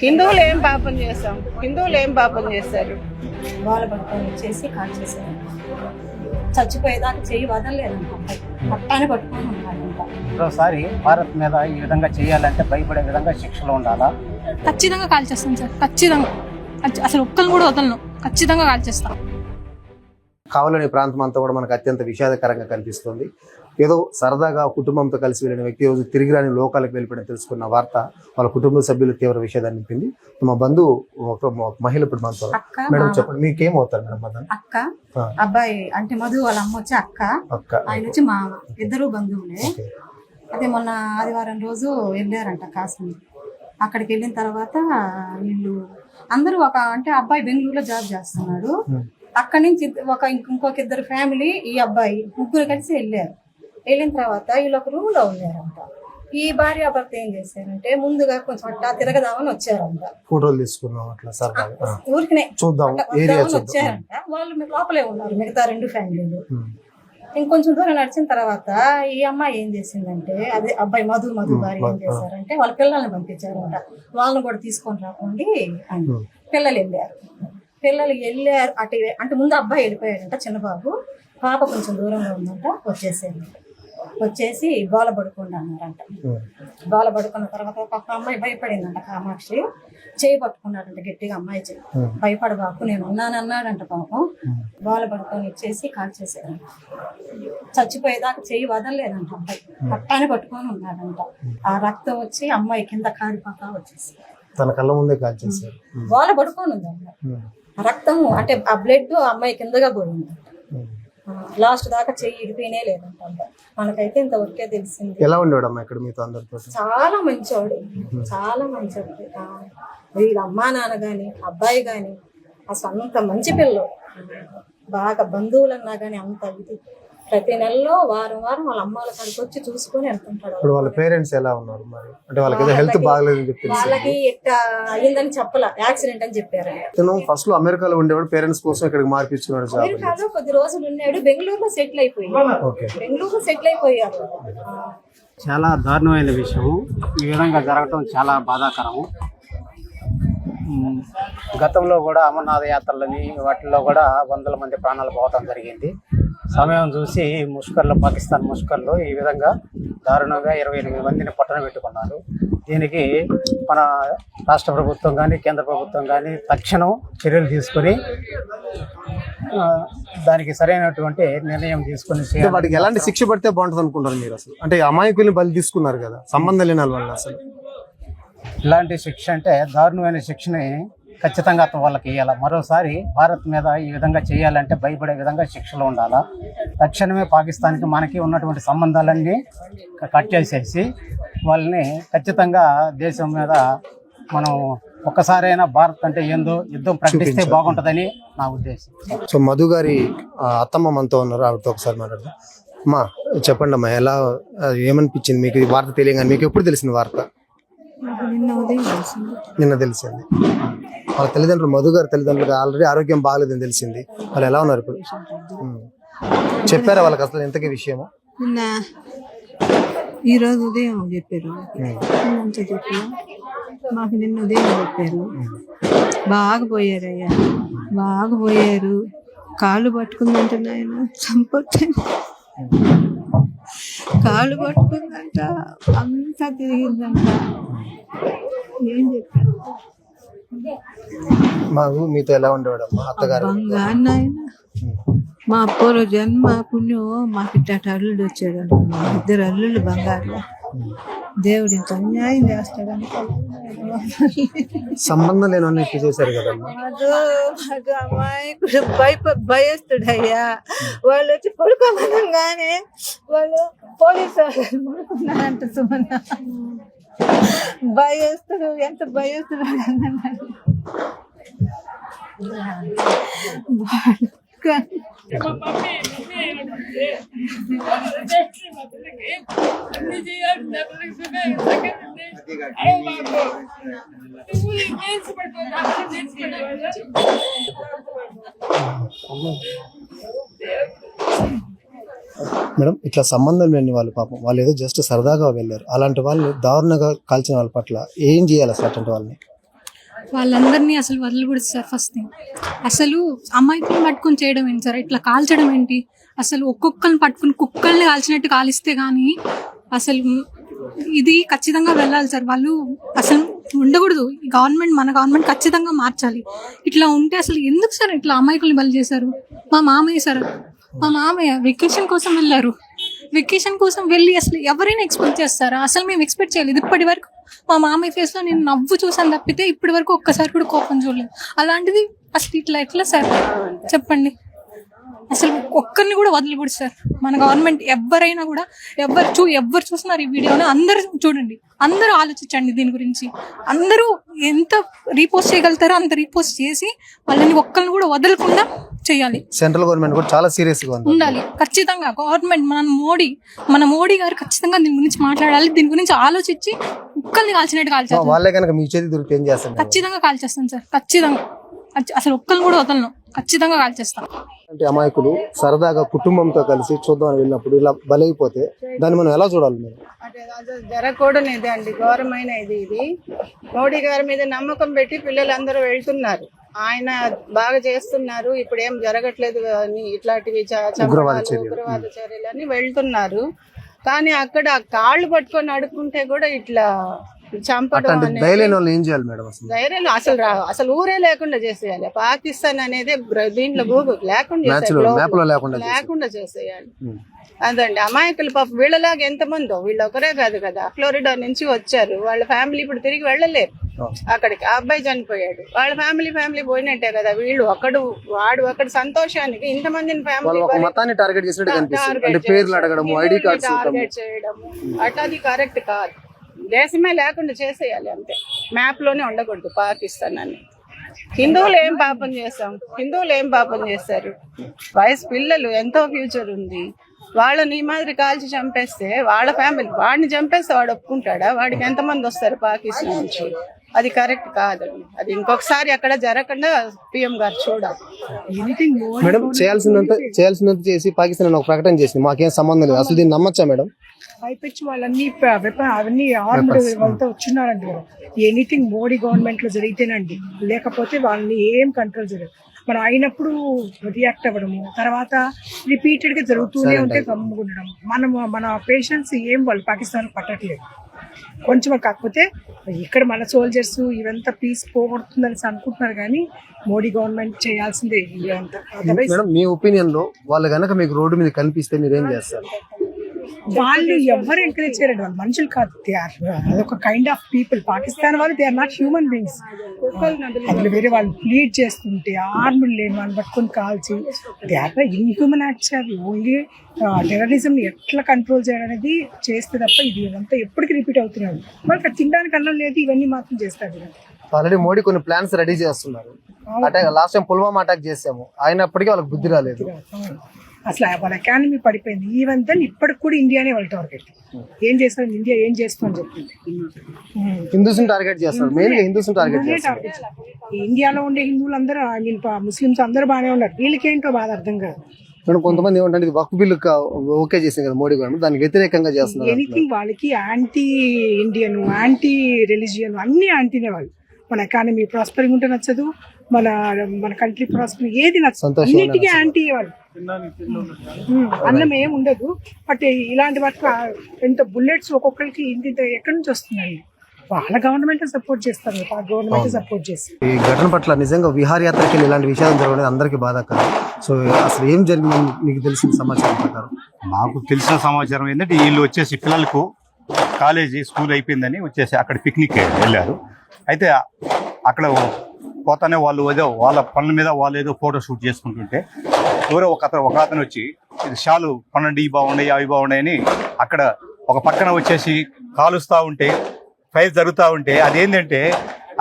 హిందువులు ఏం పాపం చేస్తాం? హిందువులు ఏం పాపం చేస్తారు? వాళ్ళ పట్టుకొని వచ్చేసి కాల్ చేశారు. చచ్చిపోయేదాకా చెయ్యి వదలలేదంట. అబ్బాయి పట్టాన్ని పట్టుకొని ఉన్నాడంట. మరోసారి భారత్ మీద ఈ విధంగా చేయాలంటే భయపడే విధంగా శిక్షలు ఉండాలా? ఖచ్చితంగా కాల్ చేస్తాను సార్, ఖచ్చితంగా. అసలు ఒక్కరిని కూడా వదలను, ఖచ్చితంగా కాల్ చేస్తాం. కావలని ప్రాంతం అంతా కూడా మనకు అత్యంత విషాదకరంగా కనిపిస్తుంది. ఏదో సరదాగా కుటుంబంతో కలిసి వెళ్ళిన వ్యక్తి రోజు తిరిగి రాని లోకాలకు వెళ్ళిపోయిన తెలుసుకున్న వార్త వాళ్ళ కుటుంబ సభ్యులు తీవ్ర విషాదాన్ని నింపింది. మా బంధువు ఒక మహిళ ఇప్పుడు మనతో. మేడం చెప్పండి, మీకేమవుతారు మేడం? మదన్ అక్క, అబ్బాయి అంటే మధు వాళ్ళ అమ్మ వచ్చి అక్క, ఆయన వచ్చి మామ, ఇద్దరు బంధువులే. అదే మొన్న ఆదివారం రోజు వెళ్ళారంట కాశ్మీర్. అక్కడికి వెళ్ళిన తర్వాత వీళ్ళు అందరూ అంటే అబ్బాయి బెంగళూరులో జాబ్ చేస్తున్నాడు. అక్కడి నుంచి ఇంకొక ఇద్దరు ఫ్యామిలీ, ఈ అబ్బాయి ముగ్గురు కలిసి వెళ్ళారు. వెళ్ళిన తర్వాత వీళ్ళు ఒక రూమ్ లో ఉన్నారంట. ఈ భార్య భర్త ఏం చేశారంటే ముందుగా కొంచెం అట్టా తిరగదామని వచ్చారంట. ఫోటోలు తీసుకున్నాం అట్లా ఊరికనే వచ్చారంట. వాళ్ళు లోపలే ఉన్నారు మిగతా రెండు ఫ్యామిలీలు. ఇంకొంచెం దూరం నడిచిన తర్వాత ఈ అమ్మాయి ఏం చేసిందంటే, అదే అబ్బాయి మధు భార్య ఏం చేశారంటే వాళ్ళ పిల్లల్ని పంపించారంట. వాళ్ళని కూడా తీసుకొని రాకండి అని. పిల్లలు వెళ్ళారు అటు. అంటే ముందు అబ్బాయి వెళ్ళిపోయాడంట, చిన్న బాబు. పాప కొంచెం దూరంలో ఉందంట. వచ్చేసి గోల పడుకోండి అన్నారంట. గోల పడుకున్న తర్వాత ఒక అమ్మాయి భయపడిందంట. కామాక్షి చేయి పట్టుకున్నాడంట గట్టిగా. అమ్మాయి చేయి భయపడబాకు నేను ఉన్నానన్నాడంట. పాపం గోల పడుకొని ఇచ్చేసి కాల్ చేశారంట. చచ్చిపోయేదాకా చెయ్యి వదలలేదంట. అబ్బాయి పట్టాన్ని పట్టుకొని ఉన్నాడంట. ఆ రక్తం వచ్చి అమ్మాయి కింద కారిపోతా వచ్చేసి తన కళ్ళ ముందే కాల్ చేశారు. గోల పడుకొని ఉంది అమ్మాయి. రక్తం అంటే ఆ బ్లడ్ అమ్మాయి కిందగా పోయిందంట. లాస్ట్ దాకా చెయ్యి ఇడిపోయినే లేదంట. మనకైతే ఇంతవరకే తెలిసింది. ఎలా ఉండేవాడు అమ్మా ఇక్కడ మీతో అందరితో? చాలా మంచోడు, చాలా మంచోడు. వీళ్ళ అమ్మా నాన్న గాని అబ్బాయి గాని అసలు అంత మంచి పిల్లలు. బాగా బంధువులన్నా గాని అంత ఇది. ప్రతి నెలలో వారం వాళ్ళ అమ్మాల కాడికి వచ్చి చూసుకొని వెళ్తుంటాడు. ఇప్పుడు వాళ్ళ పేరెంట్స్ ఎలా ఉన్నారు మరి? అంటే వాళ్ళకి హెల్త్ బాగలేదని చెప్పి వాళ్ళకి ఎట్లా అయ్యిందని చెప్పలా, యాక్సిడెంట్ అని చెప్పారు. ఫస్ట్ లో అమెరికాలో ఉండేవాడు, పేరెంట్స్ కోసం ఇక్కడికి మార్పించుకున్నాడు. అమెరికాలో కొద్ది రోజులు ఉన్నాడు. బెంగళూరులో సెటిల్ అయిపోయారు. చాలా దారుణమైన విషయం. ఈ విధంగా జరగటం చాలా బాధాకరము. గతంలో కూడా అమర్నాథ యాత్రలని వాటిల్లో కూడా వందల మంది ప్రాణాలు పోవటం జరిగింది. సమయం చూసి పాకిస్తాన్ ముష్కర్లో ఈ విధంగా దారుణంగా 28 మందిని పట్టణ పెట్టుకున్నారు. దీనికి మన రాష్ట్ర ప్రభుత్వం కానీ కేంద్ర ప్రభుత్వం కానీ తక్షణం చర్యలు తీసుకొని దానికి సరైనటువంటి నిర్ణయం తీసుకొని వాటికి ఎలాంటి శిక్ష పడితే బాగుంటుంది అనుకుంటారు మీరు? అసలు అంటే అమాయకుల్ని బలి తీసుకున్నారు కదా, సంబంధం లేని వాళ్ళ అసలు ఇలాంటి శిక్ష అంటే దారుణమైన శిక్షని ఖచ్చితంగా వాళ్ళకి ఇవ్వాలి. మరోసారి భారత్ మీద ఈ విధంగా చేయాలంటే భయపడే విధంగా శిక్షలు ఉండాలా. తక్షణమే పాకిస్తాన్కి మనకి ఉన్నటువంటి సంబంధాలన్నీ కట్ చేసేసి వాళ్ళని ఖచ్చితంగా దేశం మీద మనం ఒక్కసారైనా భారత్ అంటే ఏందో యుద్ధం ప్రకటిస్తే బాగుంటుందని నా ఉద్దేశం. సో మధు గారి అత్తమ్మ మనతో ఉన్నారు, ఆవిడతో ఒకసారి మాట్లాడదాం. అమ్మా చెప్పండి అమ్మా, ఎలా ఏమనిపించింది మీకు ఈ వార్త తెలియగానే? మీకు ఎప్పుడు తెలిసింది వార్త? నిన్న తెలిసింది. వాళ్ళ తల్లిదండ్రులు, మధు గారి తల్లిదండ్రులకు ఆల్రెడీ ఆరోగ్యం బాగలేదని తెలిసింది. వాళ్ళు ఎలా ఉన్నారు ఇప్పుడు? చెప్పారా వాళ్ళకి అసలు ఎంతకీ విషయము? నిన్న ఈరోజు ఉదయం చెప్పారు. మాకు నిన్న ఉదయం చెప్పారు. బాగా పోయారయ్యా, బాగా పోయారు. కాళ్ళు పట్టుకుందంట నాయన, చంపొచ్చని కాళ్ళు పట్టుకుందంట, అంతా తిరిగిందంట. ఏం చెప్పారు? మాకు మీతో ఎలా ఉండేవాడు అమ్మా అత్తగారు? బంగారు నాయన, మా పూర్వ జన్మ పుణ్యం మాకు ఇట్ట అల్లుడు వచ్చాడు. 2 అల్లుళ్ళు బంగారు. దేవుడు ఇంత అన్యాయం చేస్తాడని సంబంధం లేని చేశారు కదమ్మా. మాకు అమాయకుడు భయస్తుడయ్యా. వాళ్ళు వచ్చి పడుకోమనగానే వాళ్ళు పోలీసు వాళ్ళు పడుకున్నారంట. సుమన్న భయస్తుడు, ఎంత భయస్తుడు మేడం, ఇట్లా సంబంధం లేని వాళ్ళు పాపం వాళ్ళు ఏదో జస్ట్ సరదాగా వెళ్ళారు. అలాంటి వాళ్ళు దారుణంగా కాల్చిన వాళ్ళ పట్ల ఏం చేయాలి అసలు? అటువంటి వాళ్ళని వాళ్ళందరినీ అసలు వదిలిపెడదు సార్. ఫస్ట్ థింగ్ అసలు అమ్మాయిని పట్టుకొని చేయడం ఏంటి సార్, ఇట్లా కాల్చడం ఏంటి? అసలు ఒక్కొక్కరిని పట్టుకుని కుక్కల్ని కాల్చినట్టు కాలిస్తే కానీ అసలు ఇది ఖచ్చితంగా వెళ్ళాలి సార్. వాళ్ళు అసలు ఉండకూడదు. మన గవర్నమెంట్ ఖచ్చితంగా మార్చాలి. ఇట్లా ఉంటే అసలు ఎందుకు సార్ ఇట్లా అమాయకుల్ని బలి చేశారు? మా మామయ్య వెకేషన్ కోసం వెళ్ళారు. వెకేషన్ కోసం వెళ్ళి అసలు ఎవరైనా ఎక్స్పెక్ట్ చేస్తారా? అసలు మేము ఎక్స్పెక్ట్ చేయలేదు. ఇప్పటి వరకు మా మామయ్య ఫేస్ లో నేను నవ్వు చూసాను తప్పితే ఇప్పటి వరకు ఒక్కసారి కూడా కోపం చూడలేదు. అలాంటిది అసలు ఎట్లా సార్ చెప్పండి? అసలు ఒక్కరిని కూడా వదిలిపోడు సార్ మన గవర్నమెంట్. ఎవరైనా కూడా ఎవరు చూస్తున్నారు ఈ వీడియోని అందరూ చూడండి, అందరూ ఆలోచించండి దీని గురించి. అందరూ ఎంత రీపోస్ట్ చేయగలుగుతారో అంత రీపోస్ట్ చేసి వాళ్ళని ఒక్కరిని కూడా వదలకుండా చేయాలి. సెంట్రల్ గవర్నమెంట్ కూడా చాలా సీరియస్ గా ఉండాలి ఖచ్చితంగా. గవర్నమెంట్ మన మోడీ గారు ఖచ్చితంగా దీని గురించి మాట్లాడాలి. దీని గురించి ఆలోచించి ఒక్కరిని కాల్చినట్టు కాల్చాలి. వాళ్ళే కనుక మీ చేతి దొరికితే ఏం చేస్తారు? ఖచ్చితంగా కాల్చేస్తాను సార్, ఖచ్చితంగా. అసలు ఒక్కరిని కూడా వదలను, ఖచ్చితంగా కాల్చేస్తాం. అంటే అమాయకులు సరదాగా కుటుంబంతో కలిసి చూద్దామని వెళ్ళినప్పుడు ఇలా బలైపోతే దాన్ని మనం ఎలా చూడాలి? మీరు అంటే అది జరగకూడని ఇది అండి, ఘోరమైన ఇది. మోడీ గారి మీద నమ్మకం పెట్టి పిల్లలందరూ వెళ్తున్నారు, ఆయన బాగా చేస్తున్నారు, ఇప్పుడు ఏం జరగట్లేదు అని ఇట్లాంటివి ఉగ్రవాద చర్యలని వెళ్తున్నారు. కానీ అక్కడ కాళ్ళు పట్టుకొని అడుక్కుంటే కూడా ఇట్లా చంపడం ధైర్యం ఏం చేయాలి మేడం? ధైర్యం అసలు ఊరే లేకుండా చేసేయాలి. పాకిస్తాన్ అనేది దీంట్లో లేకుండా చేసేయాలి. అదండి అమాయకులు పాప. వీళ్ళలాగా ఎంతమందో, వీళ్ళు ఒకరే కాదు కదా, ఫ్లోరిడా నుంచి వచ్చారు. వాళ్ళ ఫ్యామిలీ ఇప్పుడు తిరిగి వెళ్ళలేరు అక్కడికి. ఆ అబ్బాయి చనిపోయాడు, వాళ్ళ ఫ్యామిలీ పోయినట్టే కదా. వీళ్ళు వాడు అక్కడ సంతోషానికి ఇంతమందిని టార్గెట్ చేయడము అట్లా అది కరెక్ట్ కాదు. దేశమే లేకుండా చేసేయాలి అంతే. మ్యాప్ లోనే ఉండకూడదు పాకిస్తాన్ అని. హిందువులు ఏం పాపం చేశారు? వయసు పిల్లలు, ఎంతో ఫ్యూచర్ ఉంది. వాళ్ళని ఈ మాదిరి కాల్చి చంపేస్తే వాళ్ళ ఫ్యామిలీ, వాడిని చంపేస్తే వాడు ఒప్పుకుంటాడా? వాడికి ఎంతమంది వస్తారు పాకిస్తాన్ నుంచి? అది కరెక్ట్ కాదండి. అది ఇంకొకసారి అక్కడ జరగకుండా పిఎం గారు చూడాలి. మేడం చేయాల్సినంత చేసి పాకిస్తాన్ ఒక ప్రకటన చేసింది, మాకేం సంబంధం లేదు. అసలు దీన్ని నమ్మచ్చా మేడం? పైపించి వాళ్ళన్నీ అవన్నీ ఆర్మ్డ్ వాళ్ళతో వచ్చినారండి కదా. ఎనీథింగ్ మోడీ గవర్నమెంట్ లో జరిగితేనండి, లేకపోతే వాళ్ళని ఏం కంట్రోల్ చేయలేదు. మనం అయినప్పుడు రియాక్ట్ అవ్వడము, తర్వాత రిపీటెడ్ గా జరుగుతూనే ఉంటే గమ్ముకుండడం. మన పేషెంట్స్ ఏం వాళ్ళు పాకిస్తాన్ పట్టట్లేదు కొంచెం. కాకపోతే ఇక్కడ మన సోల్జర్స్ ఇవంతా పీస్ పోగొడుతుందని అనుకుంటున్నారు, కానీ మోడీ గవర్నమెంట్ చేయాల్సిందే ఇదంతా. మీ ఒపీనియన్ లో వాళ్ళు కనుక మీకు రోడ్డు మీద కనిపిస్తే మీరేం చేస్తారు? వాళ్ళు ఎవరు ఎంకరేజ్ చేయరండి, వాళ్ళు మనుషులు కాదు. అదొక కైండ్ ఆఫ్ పీపుల్. పాకిస్తాన్ వాళ్ళు they are not human beings. అందులో వేరే వాళ్ళు ప్లీడ్ చేస్తుంటే ఆర్మీ లేని వాళ్ళు పట్టుకొని కాల్చి, దే ఆర్ ఇన్హ్యూమన్ యాక్ట్స్. అవి ఓన్లీ టెర్రరిజం ని ఎట్లా కంట్రోల్ చేయాలనేది చేస్తే తప్ప ఇది ఇదంతా ఎప్పటికీ రిపీట్ అవుతున్నారు. వాళ్ళకి తినడానికి అన్నం లేదు, ఇవన్నీ మాత్రం చేస్తారు. ఆల్రెడీ మోడీ కొన్ని ప్లాన్స్ రెడీ చేస్తున్నారు. Attack last time Pulwama attack చేసాము, అయినప్పటికీ వాళ్ళకి బుద్ధి రాలేదు. అసలు వాళ్ళ ఎకానమీ పడిపోయింది. ఈవెన్ దెన్ ఇప్పటికి కూడా ఇండియానే వాళ్ళ టార్గెట్. ఏం చేస్తారు ఇండియా, ఏం చేస్తుందని చెప్పింది. హిందూస్ టార్గెట్ చేస్తారు, మెయిన్ గా హిందూస్ టార్గెట్ చేస్తారు. ఇండియాలో ఉండే హిందువులందరూ, ఐ మీన్ ముస్లిమ్స్ అందరూ బాగానే ఉన్నారు, వీళ్ళకేంటో బాగా అర్థం కాదు. కొంతమంది ఏమంటే ఇది వక్ఫ్ బిల్లు ఓకే చేసింది కదా మోడీ గవర్నమెంట్, దానికి వ్యతిరేకంగా చేస్తున్నారు. ఎనీథింగ్ వాళ్ళకి యాంటీ ఇండియన్, యాంటీ రిలీజియన్, అన్ని యాంటీనే వాళ్ళు. మన ఎకానమీ ప్రాస్పరింగ్ ఉంటే నచ్చదు, మన కంట్రీ ప్రాస్పరింగ్ ఏది నచ్చదు, అన్నిటికీ యాంటీ వాళ్ళు. అన్నం ఏం ఉండదు. బట్ ఇలాంటి వాటికి ఎంత బుల్లెట్స్ ఒక్కొక్కరికి ఇంత ఎక్కడి నుంచి వస్తున్నాయి? వాళ్ళ గవర్నమెంట్ సపోర్ట్ చేస్తారు, గవర్నమెంట్ సపోర్ట్ చేసి. ఈ ఘటన పట్ల నిజంగా విహారయాత్రకి ఇలాంటి విషయాలు జరగడం అందరికీ బాధాకరం. సో అసలు ఏం జరిగింది మీకు తెలిసిన సమాచారం ప్రకారం? నాకు తెలిసిన సమాచారం ఏంటంటే వీళ్ళు వచ్చేసి పిల్లలకు కాలేజీ స్కూల్ అయిపోయిందని వచ్చేసి అక్కడ పిక్నిక్ వెళ్ళారు. అయితే అక్కడ పోతానే వాళ్ళు ఏదో వాళ్ళ పనుల మీద వాళ్ళు ఏదో ఫోటో షూట్ చేసుకుంటుంటే ఎవరో ఒక అతను వచ్చి ఇది షాలు కొనండి, ఇవి బాగున్నాయి అవి బాగున్నాయని అక్కడ ఒక పక్కన వచ్చేసి కాలుస్తూ ఉంటే, ఫైర్ జరుగుతూ ఉంటే అదేంటంటే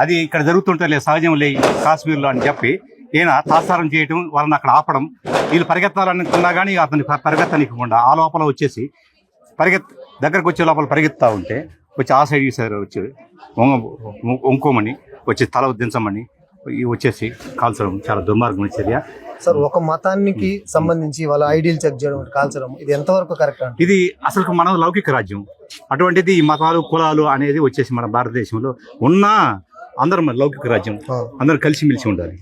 అది ఇక్కడ జరుగుతుంటే సహజం లే కాశ్మీర్లో అని చెప్పి ఈయన తాత్సారం చేయటం, వాళ్ళని అక్కడ ఆపడం. వీళ్ళు పరిగెత్తాలనుకున్నా కానీ అతన్ని పరిగెత్తనివ్వకుండా ఆ లోపల వచ్చేసి దగ్గరకు వచ్చే లోపల పరిగెత్తా ఉంటే వచ్చి ఆ సైడ్ ఈ సైడ్ వచ్చి వంకోమని వచ్చి తల దించమని వచ్చేసి కాల్చడం చాలా దుర్మార్గమైన చర్య. సార్, ఒక మతానికి సంబంధించి వాళ్ళ ఐడియల్ చెక్ చేయడం, కాల్చడం, ఇది ఎంతవరకు కరెక్ట్? ఇది అసలు మన లౌకిక రాజ్యం. అటువంటిది ఈ మతాలు కులాలు అనేది వచ్చేసి మన భారతదేశంలో ఉన్న అందరం మన లౌకిక రాజ్యం, అందరం కలిసిమెలిసి ఉండాలి.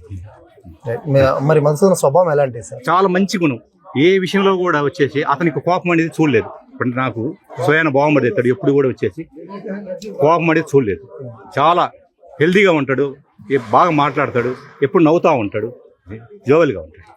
మరి మధుసూదన్ స్వభావం ఎలాంటిది సార్? చాలా మంచి గుణం. ఏ విషయంలో కూడా వచ్చేసి అతనికి కోపం అనేది చూడలేదు. ఇప్పుడు నాకు స్వయాన బాగుమడి ఎత్తాడు, ఎప్పుడు కూడా వచ్చేసి కోపం అనేది చూడలేదు. చాలా హెల్దీగా ఉంటాడు, బాగా మాట్లాడతాడు, ఎప్పుడు నవ్వుతూ ఉంటాడు, జోవెల్గా ఉంటాడు.